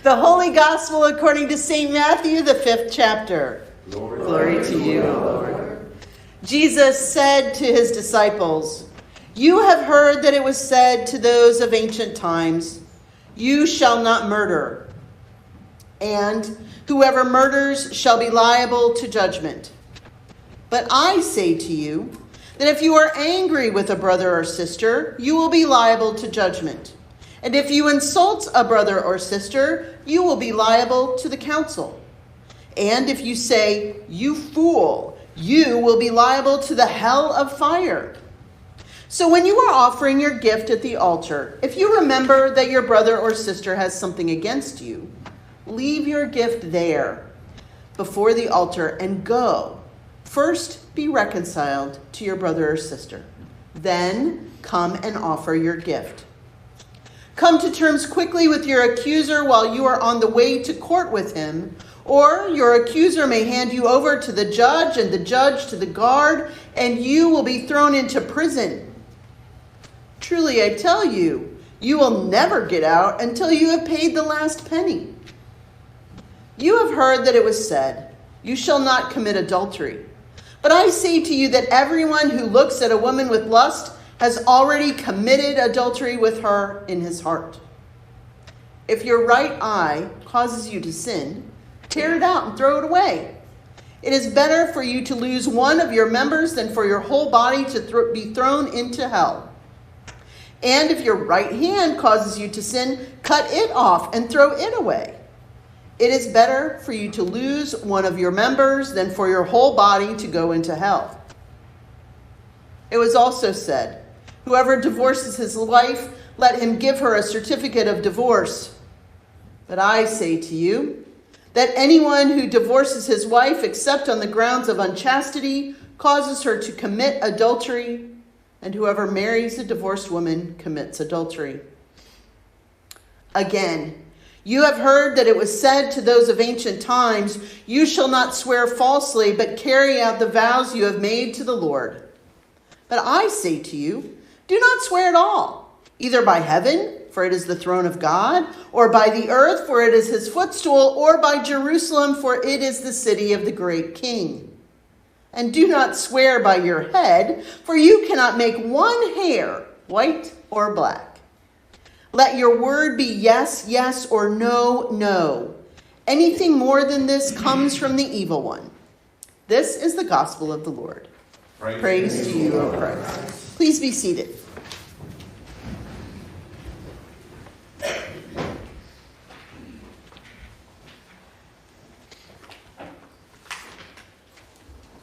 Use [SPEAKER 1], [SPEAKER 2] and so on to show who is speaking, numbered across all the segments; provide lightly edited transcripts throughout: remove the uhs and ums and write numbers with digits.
[SPEAKER 1] The Holy Gospel according to St. Matthew, the 5th chapter. Glory to you, O Lord. Jesus said to his disciples, "You have heard that it was said to those of ancient times, 'You shall not murder,' and 'Whoever murders shall be liable to judgment.' But I say to you that if you are angry with a brother or sister, you will be liable to judgment. And if you insult a brother or sister, you will be liable to the council. And if you say, 'You fool,' you will be liable to the hell of fire. So when you are offering your gift at the altar, if you remember that your brother or sister has something against you, leave your gift there before the altar and go. First be reconciled to your brother or sister. Then come and offer your gift. Come to terms quickly with your accuser while you are on the way to court with him, or your accuser may hand you over to the judge and the judge to the guard, and you will be thrown into prison. Truly, I tell you, you will never get out until you have paid the last penny. You have heard that it was said, 'You shall not commit adultery.' But I say to you that everyone who looks at a woman with lust has already committed adultery with her in his heart. If your right eye causes you to sin, tear it out and throw it away. It is better for you to lose one of your members than for your whole body to be thrown into hell. And if your right hand causes you to sin, cut it off and throw it away. It is better for you to lose one of your members than for your whole body to go into hell. It was also said, 'Whoever divorces his wife, let him give her a certificate of divorce.' But I say to you that anyone who divorces his wife except on the grounds of unchastity causes her to commit adultery, and whoever marries a divorced woman commits adultery. Again, you have heard that it was said to those of ancient times, 'You shall not swear falsely, but carry out the vows you have made to the Lord.' But I say to you, do not swear at all, either by heaven, for it is the throne of God, or by the earth, for it is his footstool, or by Jerusalem, for it is the city of the great King. And do not swear by your head, for you cannot make one hair white or black. Let your word be yes, yes, or no, no. Anything more than this comes from the evil one. This is the gospel of the Lord. Praise to you, O Christ. Please be seated.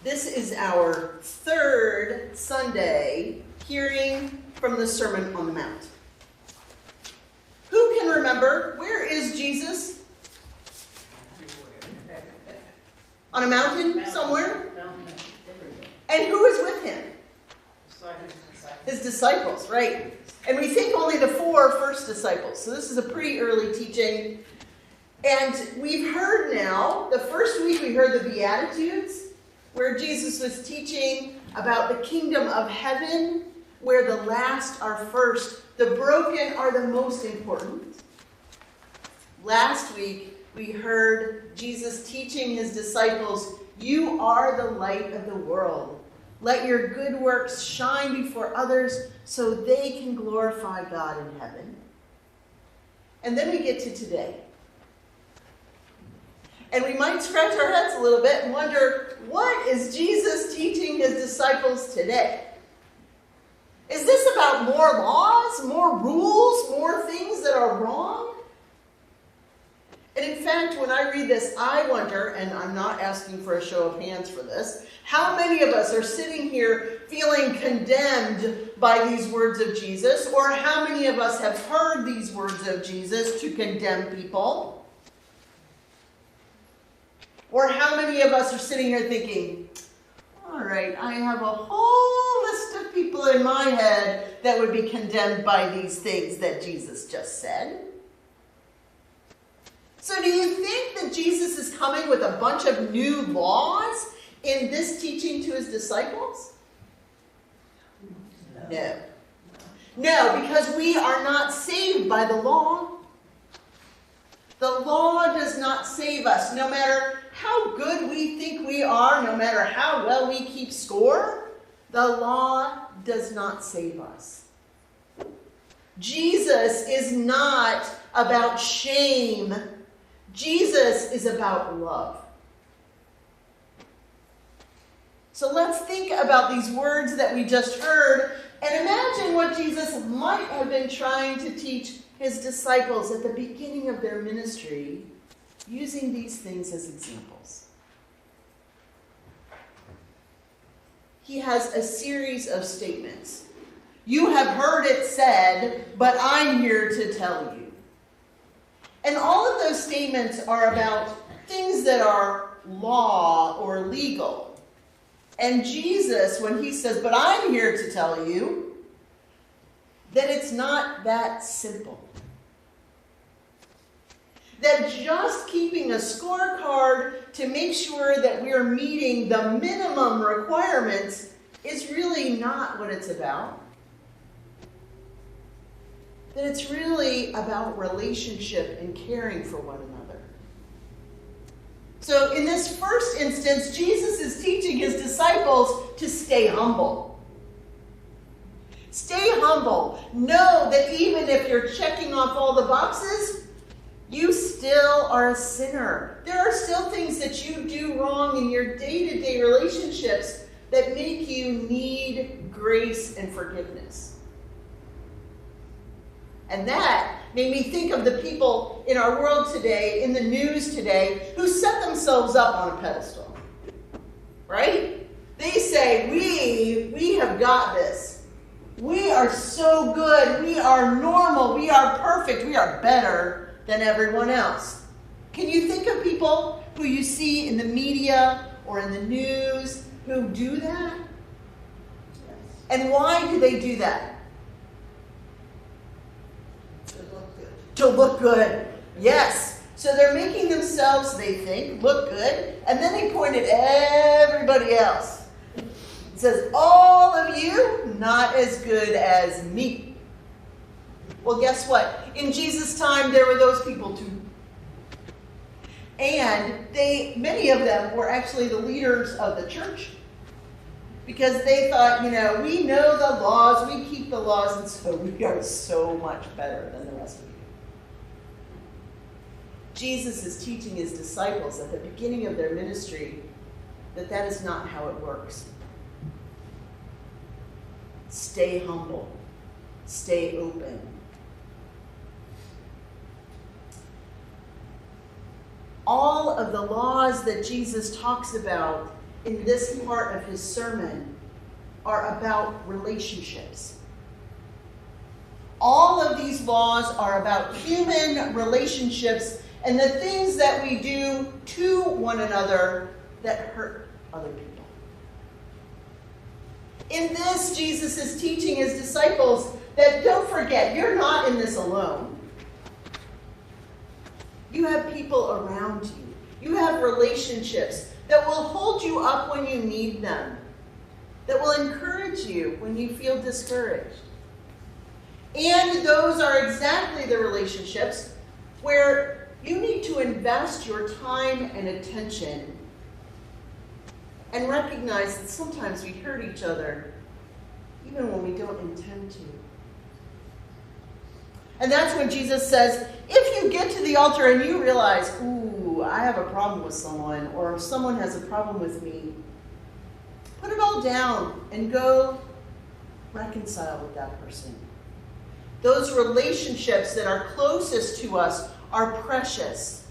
[SPEAKER 1] This is our third Sunday hearing from the Sermon on the Mount. Who can remember, where is Jesus? On a mountain somewhere? And who is with him? His disciples, right. And we think only the 4 first disciples. So this is a pretty early teaching. And we've heard now, the first week we heard the Beatitudes, where Jesus was teaching about the kingdom of heaven, where the last are first, the broken are the most important. Last week, we heard Jesus teaching his disciples, "You are the light of the world. Let your good works shine before others so they can glorify God in heaven." And then we get to today. And we might scratch our heads a little bit and wonder, what is Jesus teaching his disciples today? Is this about more laws, more rules, more things that are wrong? And in fact, when I read this, I wonder, and I'm not asking for a show of hands for this, how many of us are sitting here feeling condemned by these words of Jesus? Or how many of us have heard these words of Jesus to condemn people? Or how many of us are sitting here thinking, all right, I have a whole list of people in my head that would be condemned by these things that Jesus just said? So do you think that Jesus is coming with a bunch of new laws in this teaching to his disciples? No. No, because we are not saved by the law. The law does not save us. No matter how good we think we are, no matter how well we keep score, the law does not save us. Jesus is not about shame. Jesus is about love. So let's think about these words that we just heard and imagine what Jesus might have been trying to teach his disciples at the beginning of their ministry, using these things as examples. He has a series of statements. You have heard it said, but I'm here to tell you. And all of those statements are about things that are law or legal. And Jesus, when he says, but I'm here to tell you, that it's not that simple. That just keeping a scorecard to make sure that we're meeting the minimum requirements is really not what it's about. That it's really about relationship and caring for one another. So in this first instance, Jesus is teaching his disciples to stay humble. Stay humble. Know that even if you're checking off all the boxes, you still are a sinner. There are still things that you do wrong in your day-to-day relationships that make you need grace and forgiveness. And that made me think of the people in our world today, in the news today, who set themselves up on a pedestal. Right? They say, we have got this. We are so good. We are normal. We are perfect. We are better than everyone else. Can you think of people who you see in the media or in the news who do that? Yes. And why do they do that? To look good. To look good. Yes. So they're making themselves, they think, look good, and then they point at everybody else. It says, all of you, not as good as me. Well, guess what? In Jesus' time, there were those people too. And many of them were actually the leaders of the church. Because they thought, we know the laws, we keep the laws, and so we are so much better than the rest of you. Jesus is teaching his disciples at the beginning of their ministry that that is not how it works. Stay humble. Stay open. All of the laws that Jesus talks about in this part of his sermon are about relationships. All of these laws are about human relationships and the things that we do to one another that hurt other people. In this, Jesus is teaching his disciples that don't forget, you're not in this alone. You have people around you. You have relationships that will hold you up when you need them, that will encourage you when you feel discouraged. And those are exactly the relationships where you need to invest your time and attention and recognize that sometimes we hurt each other even when we don't intend to. And that's when Jesus says, if you get to the altar and you realize, ooh, I have a problem with someone, or someone has a problem with me, put it all down and go reconcile with that person. Those relationships that are closest to us are precious.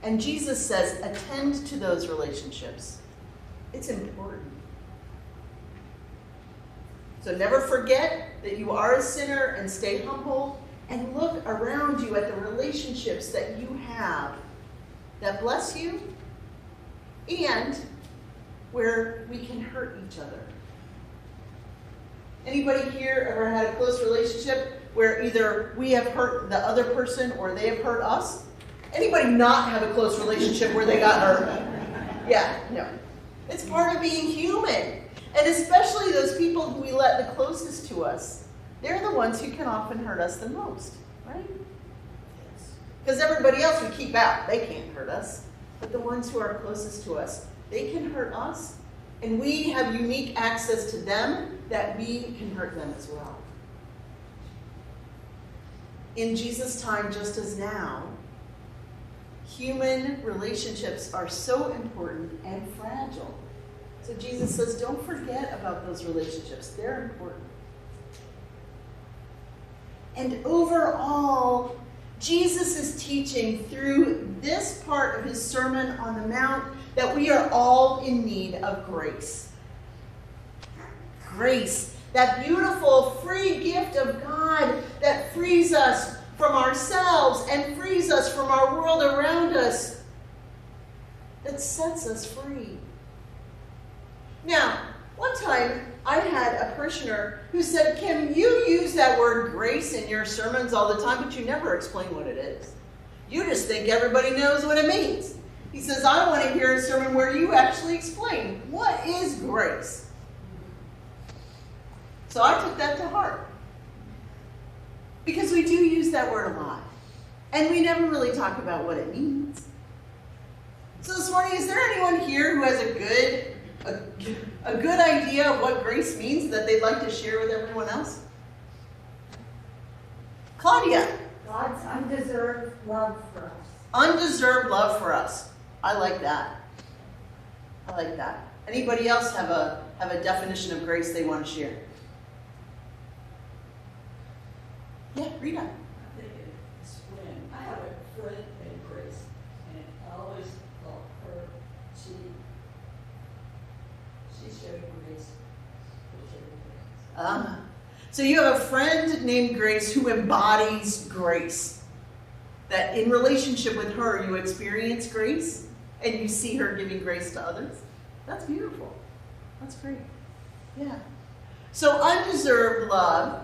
[SPEAKER 1] And Jesus says, attend to those relationships. It's important. So never forget that you are a sinner and stay humble and look around you at the relationships that you have that bless you and where we can hurt each other. Anybody here ever had a close relationship where either we have hurt the other person or they have hurt us? Anybody not have a close relationship where they got hurt? Yeah, no. It's part of being human. And especially those people who we let the closest to us, they're the ones who can often hurt us the most, right? Yes. Because everybody else we keep out. They can't hurt us. But the ones who are closest to us, they can hurt us. And we have unique access to them that we can hurt them as well. In Jesus' time, just as now, human relationships are so important and fragile. So Jesus says, don't forget about those relationships. They're important. And overall, Jesus is teaching through this part of his Sermon on the Mount that we are all in need of grace. Grace, that beautiful free gift of God that frees us from ourselves and frees us from our world around us, that sets us free. Now, one time I had a parishioner who said, Kim, you use that word grace in your sermons all the time, but you never explain what it is. You just think everybody knows what it means. He says, I want to hear a sermon where you actually explain, what is grace? So I took that to heart. Because we do use that word a lot. And we never really talk about what it means. So this morning, is there anyone here who has a good idea of what grace means that they'd like to share with everyone else? Claudia.
[SPEAKER 2] God's undeserved love for us.
[SPEAKER 1] Undeserved love for us. I like that. I like that. Anybody else have a definition of grace they want to share? Yeah, Rita.
[SPEAKER 3] I think it's when I have a friend named Grace, and I always thought her, she showed grace.
[SPEAKER 1] So you have a friend named Grace who embodies grace. That in relationship with her, you experience grace, and you see her giving grace to others. That's beautiful. That's great. Yeah. So undeserved love.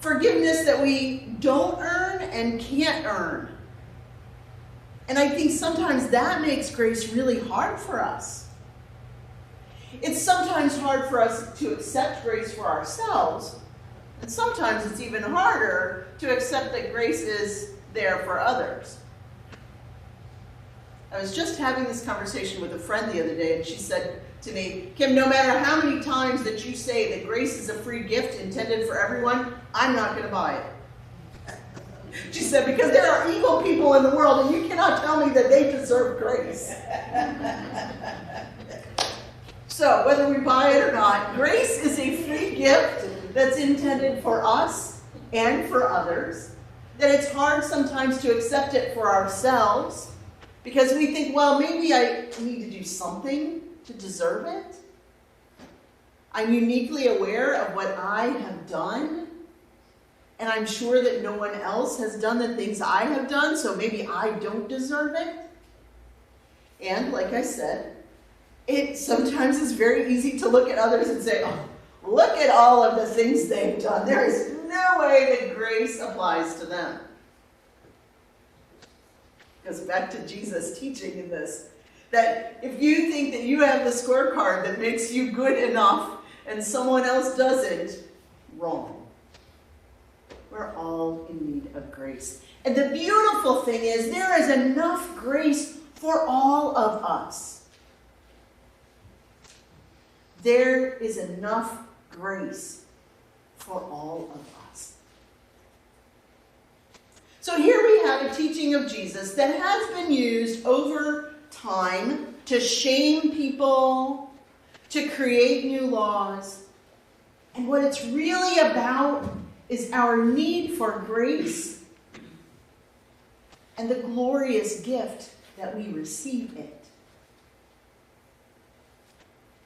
[SPEAKER 1] Forgiveness that we don't earn and can't earn. And I think sometimes that makes grace really hard for us. It's sometimes hard for us to accept grace for ourselves, and sometimes it's even harder to accept that grace is there for others. I was just having this conversation with a friend the other day, and she said to me, Kim, no matter how many times that you say that grace is a free gift intended for everyone, I'm not going to buy it. She said, because there are evil people in the world, and you cannot tell me that they deserve grace. So, whether we buy it or not, grace is a free gift that's intended for us and for others. That it's hard sometimes to accept it for ourselves because we think, well, maybe I need to do something to deserve it. I'm uniquely aware of what I have done, and I'm sure that no one else has done the things I have done, so maybe I don't deserve it. And like I said, it sometimes is very easy to look at others and say, oh, look at all of the things they've done. There is no way that grace applies to them. It goes back to Jesus' teaching in this, that if you think that you have the scorecard that makes you good enough and someone else doesn't, wrong. We're all in need of grace. And the beautiful thing is there is enough grace for all of us. There is enough grace for all of us. So here we have a teaching of Jesus that has been used over time to shame people, to create new laws. And what it's really about is our need for grace and the glorious gift that we receive it.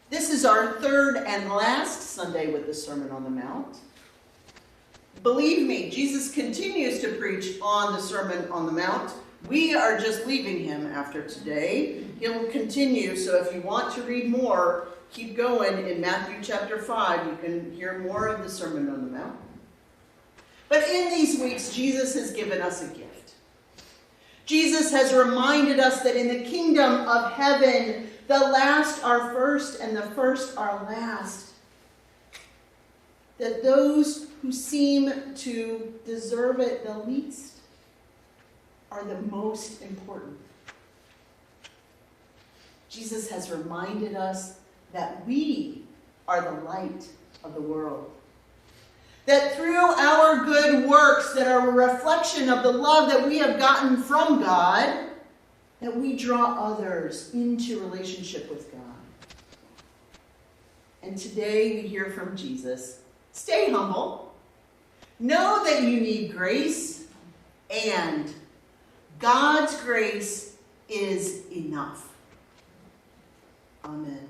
[SPEAKER 1] This is our third and last Sunday with the Sermon on the Mount. Believe me, Jesus continues to preach on the Sermon on the Mount. We are just leaving him after today. He'll continue, so if you want to read more, keep going. In Matthew chapter 5, you can hear more of the Sermon on the Mount. But in these weeks, Jesus has given us a gift. Jesus has reminded us that in the kingdom of heaven, the last are first and the first are last. That those who seem to deserve it the least are the most important. Jesus has reminded us that we are the light of the world. That through our good works that are a reflection of the love that we have gotten from God, that we draw others into relationship with God. And today we hear from Jesus, stay humble, know that you need grace, and God's grace is enough. Amen.